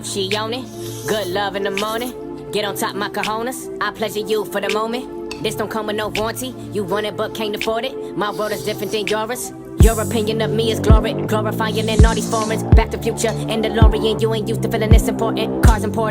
up, she on it. Good love in the morning. Get on top, my cojones. I pleasure you for the moment. This don't come with no warranty. You want it but can't afford it. My world is different than yours. Your opinion of me is glorifying in all these formats. Back to future and DeLorean. You ain't used to feeling this important. Cars important.